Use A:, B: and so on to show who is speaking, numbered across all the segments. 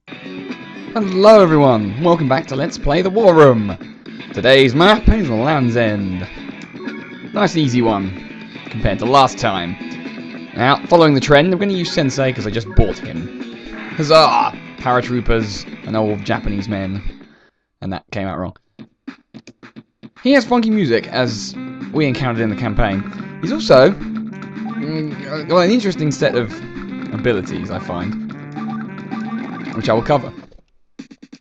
A: Hello everyone, welcome back to Let's Play the War Room. Today's map is Land's End. Nice easy one, compared to last time. Now, following the trend, I'm going to use Sensei because I just bought him. Huzzah! Paratroopers and old Japanese men. And that came out wrong. He has funky music, as we encountered in the campaign. He's also got an interesting set of abilities, I find, which I will cover.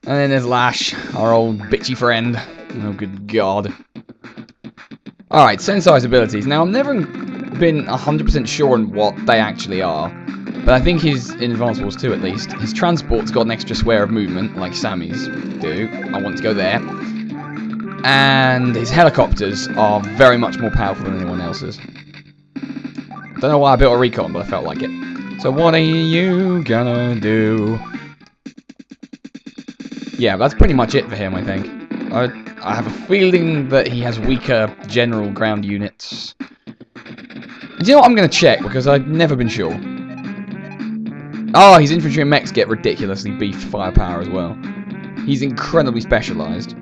A: And then there's Lash, our old bitchy friend. Oh, good God. Alright, Sensei's abilities. Now, I've never been 100% sure on what they actually are. But I think his, in Advanced Wars 2 at least, his transport's got an extra square of movement, like Sammy's do. I want to go there. And his helicopters are very much more powerful than anyone else's. Don't know why I built a recon, but I felt like it. So what are you gonna do? Yeah, that's pretty much it for him, I think. I have a feeling that he has weaker general ground units. Do you know what I'm going to check, because I've never been sure. Oh, his infantry and mechs get ridiculously beefed firepower as well. He's incredibly specialised.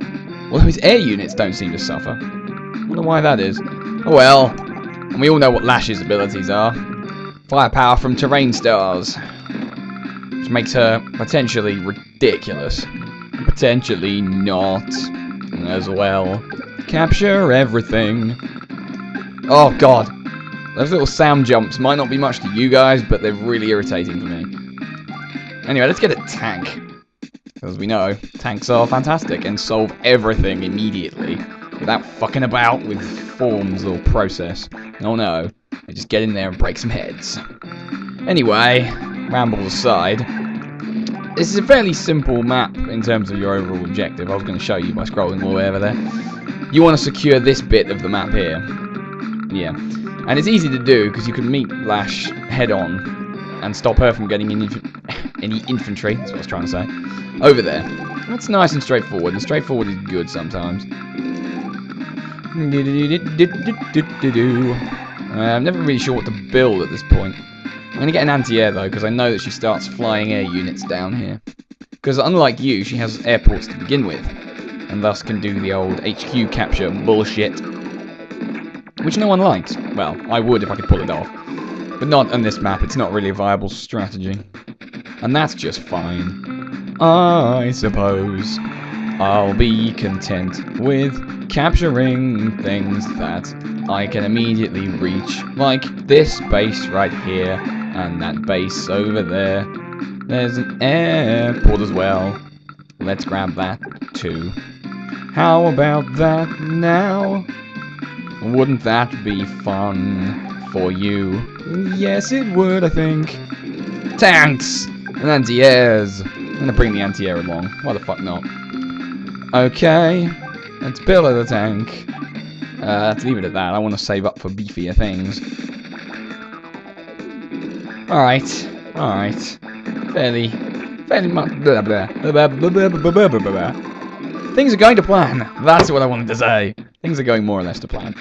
A: Although his air units don't seem to suffer. I wonder why that is. Oh well. And we all know what Lash's abilities are. Firepower from terrain stars. Which makes her potentially ridiculous. Potentially not as well. Capture everything. Oh god. Those little sound jumps might not be much to you guys, but they're really irritating to me. Anyway, let's get a tank. As we know, tanks are fantastic and solve everything immediately without fucking about with forms or process. Oh no. They just get in there and break some heads. Anyway, rambles aside. This is a fairly simple map in terms of your overall objective. I was going to show you by scrolling all the way over there. You want to secure this bit of the map here. Yeah. And it's easy to do because you can meet Lash head on and stop her from getting any infantry, that's what I was trying to say, over there. That's nice and straightforward, and straightforward is good sometimes. I'm never really sure what to build at this point. I'm going to get an anti-air though, because I know that she starts flying air units down here. Because unlike you, she has airports to begin with, and thus can do the old HQ capture bullshit, which no one likes. Well, I would if I could pull it off, but not on this map. It's not really a viable strategy, and that's just fine. I suppose I'll be content with capturing things that I can immediately reach, like this base right here. And that base over there. There's an airport as well. Let's grab that too. How about that now? Wouldn't that be fun for you? Yes, it would, I think. Tanks! And anti-airs. I'm gonna bring the anti-air along. Why the fuck not? Okay. Let's build the tank. Let's leave it at that. I want to save up for beefier things. Alright. Fairly much. Things are going to plan. That's what I wanted to say. Things are going more or less to plan.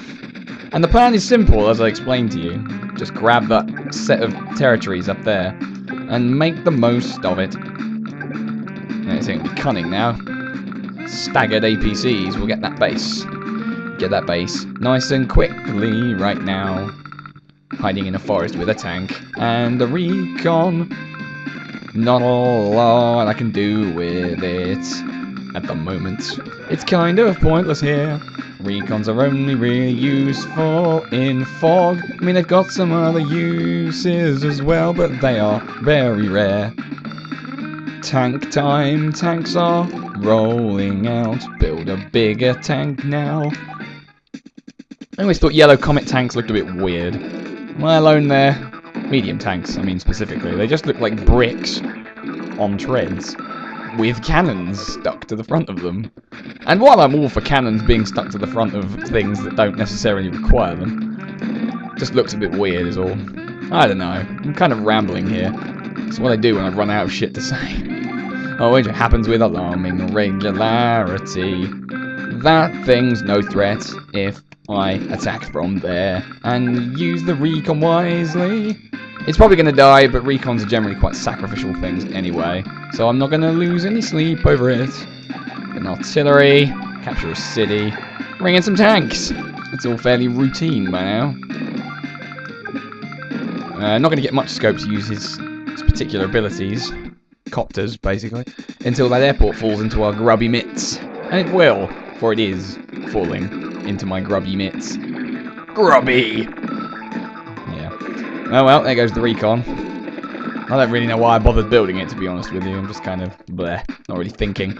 A: And the plan is simple, as I explained to you. Just grab that set of territories up there and make the most of it. It's going to be cunning now. Staggered APCs will get that base. Get that base nice and quickly right now. Hiding in a forest with a tank and a recon. Not a lot I can do with it at the moment. It's kind of pointless here. Recons are only really useful in fog. I mean, they've got some other uses as well, but they are very rare. Tank time. Tanks are rolling out. Build a bigger tank now. I always thought yellow comet tanks looked a bit weird. Am I alone there? Medium tanks, I mean specifically. They just look like bricks on treads with cannons stuck to the front of them. And while I'm all for cannons being stuck to the front of things that don't necessarily require them, just looks a bit weird is all. I don't know. I'm kind of rambling here. It's what I do when I run out of shit to say. Oh, which happens with alarming regularity. That thing's no threat if I attack from there and use the recon wisely. It's probably going to die, but recons are generally quite sacrificial things anyway. So I'm not going to lose any sleep over it. Get an artillery, capture a city, bring in some tanks. It's all fairly routine by now. Not going to get much scope to use his particular abilities. Copters, basically. Until that airport falls into our grubby mitts. And it will, for it is falling into my grubby mitts. Grubby! Yeah. Oh well, there goes the recon. I don't really know why I bothered building it, to be honest with you. I'm just kind of bleh, not really thinking.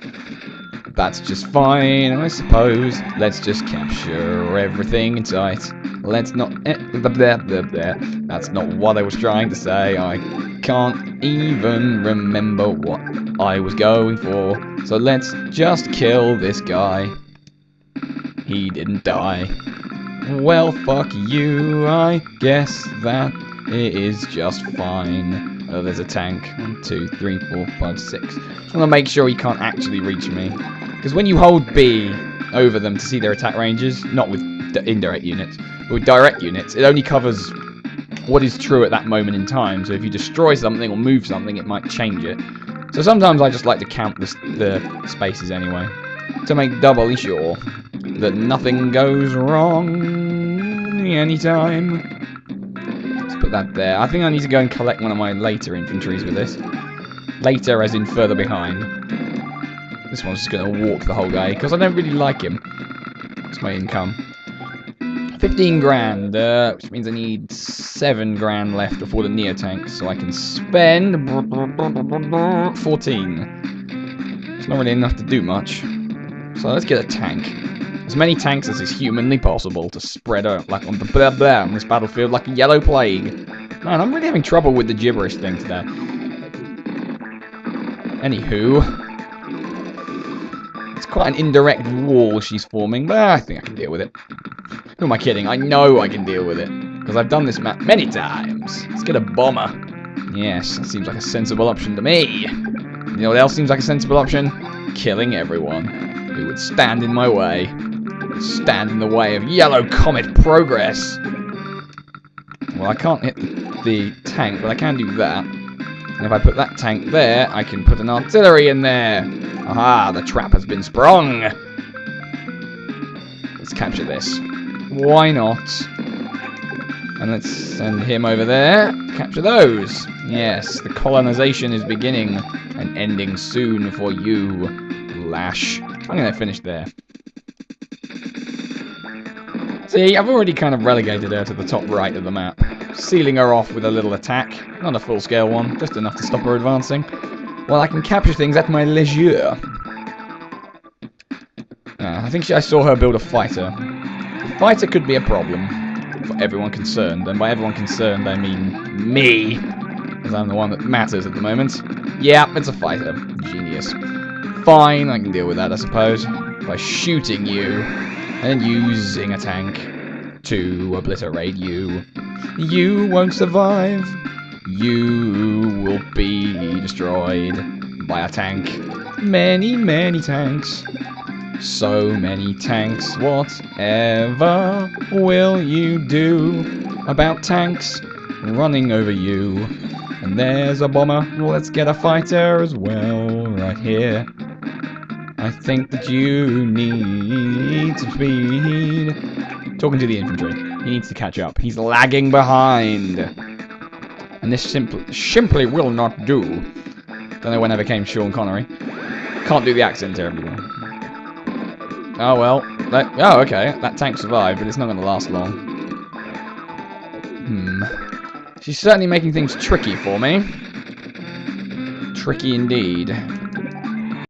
A: That's just fine, I suppose. Let's just capture everything in sight. Let's not... That's not what I was trying to say. I can't even remember what I was going for. So let's just kill this guy. He didn't die. Well, fuck you. I guess that it is just fine. Oh, there's a tank. 1, 2, 3, 4, 5, 6. Just want to make sure he can't actually reach me. Because when you hold B over them to see their attack ranges, not with indirect units, but with direct units, it only covers what is true at that moment in time. So if you destroy something or move something, it might change it. So sometimes I just like to count the spaces anyway, to make doubly sure that nothing goes wrong anytime. Let's put that there. I think I need to go and collect one of my later infantries with this. Later as in further behind. This one's just going to walk the whole guy, because I don't really like him. That's my income. 15 grand, which means I need 7 grand left before the Neo tanks, so I can spend 14. It's not really enough to do much. So let's get a tank. As many tanks as is humanly possible to spread out like on this battlefield like a yellow plague. Man, I'm really having trouble with the gibberish thing today. Anywho. It's quite an indirect wall she's forming, but I think I can deal with it. Who am I kidding? I know I can deal with it. Because I've done this map many times. Let's get a bomber. Yes, that seems like a sensible option to me. You know what else seems like a sensible option? Killing everyone who would stand in my way. Stand in the way of Yellow Comet progress. Well, I can't hit the tank, but I can do that. And if I put that tank there, I can put an artillery in there. Aha, the trap has been sprung. Let's capture this. Why not? And let's send him over there. Capture those. Yes, the colonization is beginning and ending soon for you, Lash. I'm going to finish there. See, I've already kind of relegated her to the top right of the map. Sealing her off with a little attack. Not a full-scale one, just enough to stop her advancing. Well, I can capture things at my leisure. I think I saw her build a fighter. A fighter could be a problem for everyone concerned. And by everyone concerned, I mean me. Because I'm the one that matters at the moment. Yeah, it's a fighter. Genius. Fine, I can deal with that, I suppose. By shooting you. And using a tank to obliterate you. You won't survive. You will be destroyed by a tank. Many, many tanks. So many tanks. Whatever will you do about tanks running over you? And there's a bomber. Let's get a fighter as well right here. I think that you need some speed. Talking to the infantry. He needs to catch up. He's lagging behind. And this simply will not do. Don't know when I became Sean Connery. Can't do the accent terribly well. Oh well. Oh, okay. That tank survived, but it's not going to last long. She's certainly making things tricky for me. Tricky indeed.